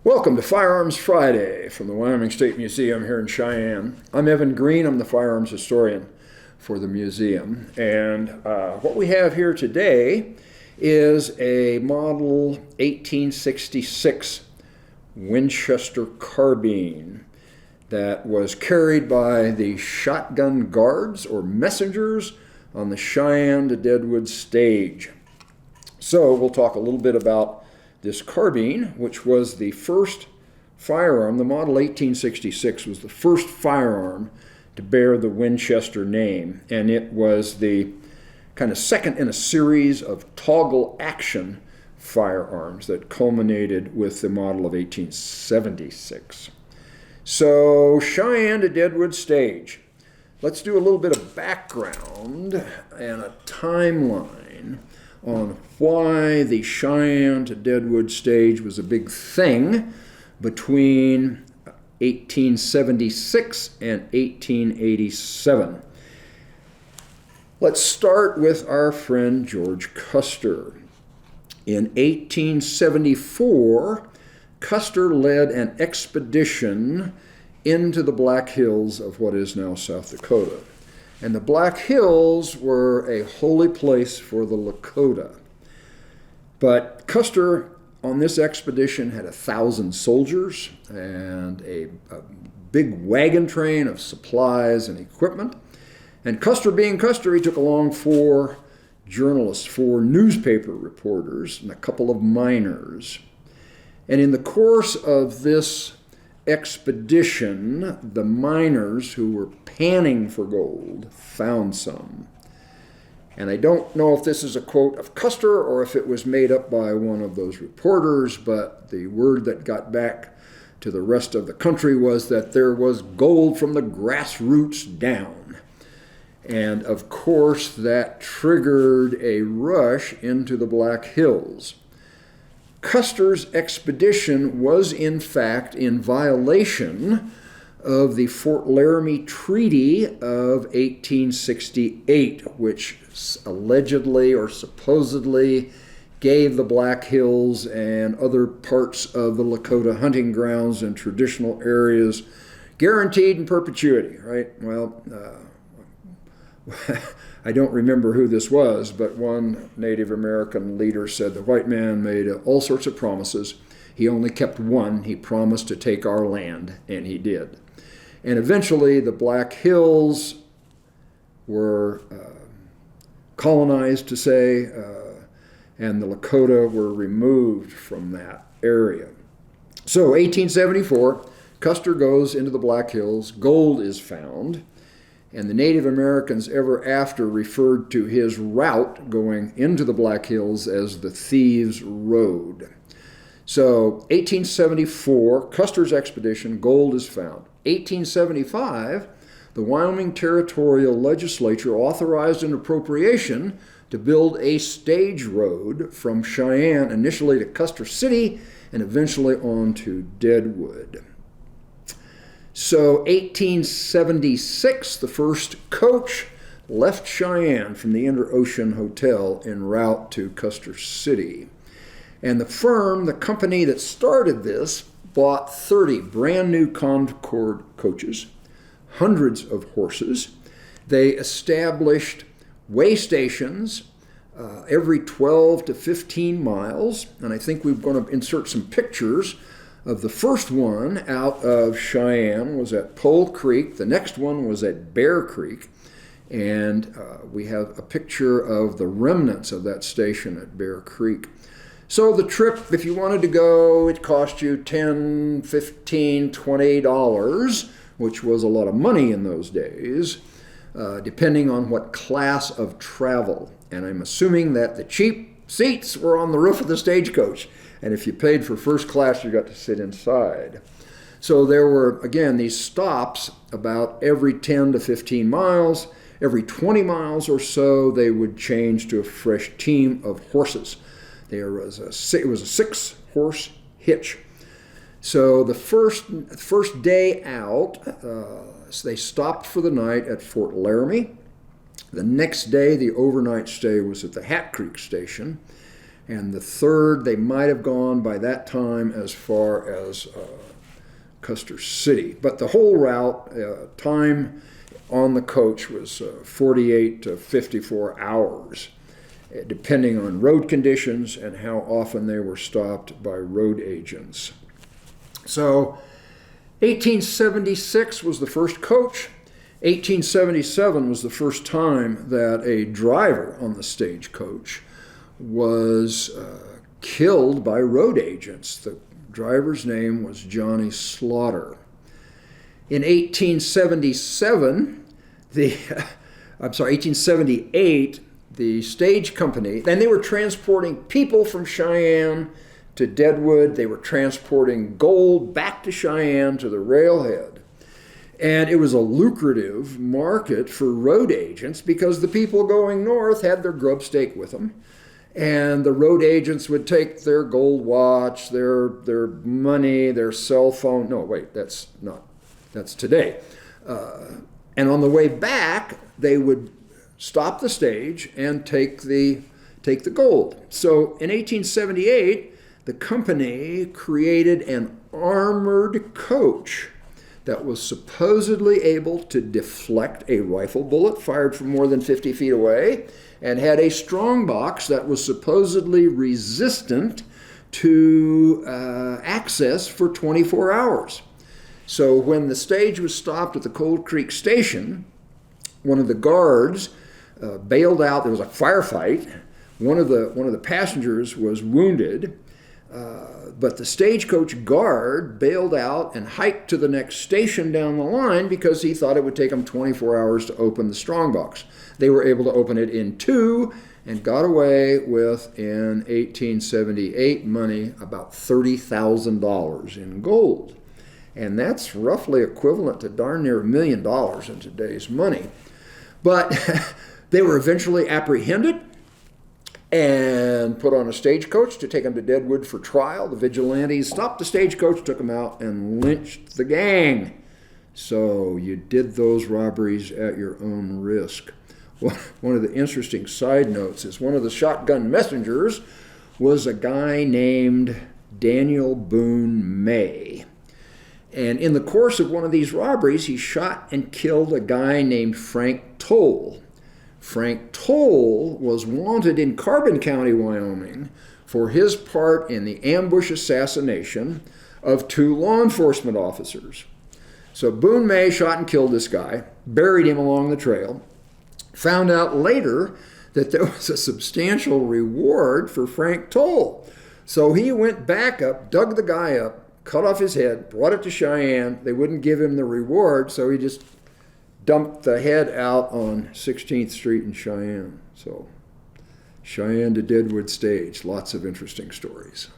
Welcome to Firearms Friday from the Wyoming State Museum here in Cheyenne. I'm Evan Green. I'm the firearms historian for the museum. And what we have here today is a model 1866 Winchester carbine that was carried by the shotgun guards or messengers on the Cheyenne to Deadwood stage. So we'll talk a little bit about this carbine, which was the first firearm. The model 1866 was the first firearm to bear the Winchester name, and it was the kind of second in a series of toggle action firearms that culminated with the model of 1876. So Cheyenne to Deadwood stage. Let's do a little bit of background and a timeline on why the Cheyenne to Deadwood stage was a big thing between 1876 and 1887. Let's start with our friend George Custer. In 1874, Custer led an expedition into the Black Hills of what is now South Dakota. And the Black Hills were a holy place for the Lakota. But Custer, on this expedition, had 1,000 soldiers and a big wagon train of supplies and equipment. And Custer being Custer, he took along 4 journalists, 4 newspaper reporters, and a couple of miners. And in the course of this expedition, the miners who were panning for gold found some. And I don't know if this is a quote of Custer or if it was made up by one of those reporters, but the word that got back to the rest of the country was that there was gold from the grassroots down. And of course, that triggered a rush into the Black Hills. Custer's expedition was, in fact, in violation of the Fort Laramie Treaty of 1868, which allegedly or supposedly gave the Black Hills and other parts of the Lakota hunting grounds and traditional areas guaranteed in perpetuity, right? Well, I don't remember who this was, but one Native American leader said the white man made all sorts of promises. He only kept one. He promised to take our land, and he did. And eventually the Black Hills were colonized, to say, and the Lakota were removed from that area. So 1874, Custer goes into the Black Hills. Gold is found. And the Native Americans ever after referred to his route going into the Black Hills as the Thieves' Road. So 1874, Custer's expedition, gold is found. 1875, the Wyoming Territorial Legislature authorized an appropriation to build a stage road from Cheyenne initially to Custer City and eventually on to Deadwood. So 1876, the first coach left Cheyenne from the Inter-Ocean Hotel en route to Custer City. And the company that started this, bought 30 brand new Concord coaches, hundreds of horses. They established way stations every 12 to 15 miles. And I think we're going to insert some pictures of the first one out of Cheyenne was at Pole Creek. The next one was at Bear Creek. And we have a picture of the remnants of that station at Bear Creek. So the trip, if you wanted to go, it cost you $10, $15, $20, which was a lot of money in those days, depending on what class of travel. And I'm assuming that the cheap seats were on the roof of the Stagecoach. And if you paid for first class, you got to sit inside. So there were, again, these stops about every 10 to 15 miles. Every 20 miles or so, they would change to a fresh team of horses. It was a 6-horse hitch. So the first day out, they stopped for the night at Fort Laramie. The next day, the overnight stay was at the Hat Creek Station. And the third, they might have gone by that time as far as Custer City. But the whole route, time on the coach was 48 to 54 hours, depending on road conditions and how often they were stopped by road agents. So 1876 was the first coach. 1877 was the first time that a driver on the Stagecoach was killed by road agents. The driver's name was Johnny Slaughter. In 1878, the stage company, and they were transporting people from Cheyenne to Deadwood. They were transporting gold back to Cheyenne to the railhead. And it was a lucrative market for road agents because the people going north had their grub stake with them. And the road agents would take their gold watch, their money, their cell phone. No, wait, that's today. And on the way back, they would stop the stage and take the gold. So in 1878, the company created an armored coach that was supposedly able to deflect a rifle bullet fired from more than 50 feet away, and had a strong box that was supposedly resistant to access for 24 hours. So when the stage was stopped at the Cold Creek Station, one of the guards bailed out. There was a firefight. One of the passengers was wounded, but the Stagecoach guard bailed out and hiked to the next station down the line because he thought it would take them 24 hours to open the strongbox. They were able to open it in 2 and got away with, in 1878 money, about $30,000 in gold. And that's roughly equivalent to darn near $1 million in today's money. But they were eventually apprehended and put on a stagecoach to take them to Deadwood for trial. The vigilantes stopped the stagecoach, took them out, and lynched the gang. So you did those robberies at your own risk. One of the interesting side notes is one of the shotgun messengers was a guy named Daniel Boone May. And in the course of one of these robberies, he shot and killed a guy named Frank Toll. Frank Toll was wanted in Carbon County, Wyoming, for his part in the ambush assassination of 2 law enforcement officers. So Boone May shot and killed this guy, buried him along the trail, found out later that there was a substantial reward for Frank Toll. So he went back up, dug the guy up, cut off his head, brought it to Cheyenne. They wouldn't give him the reward, so he just dumped the head out on 16th Street in Cheyenne. So Cheyenne to Deadwood stage, lots of interesting stories.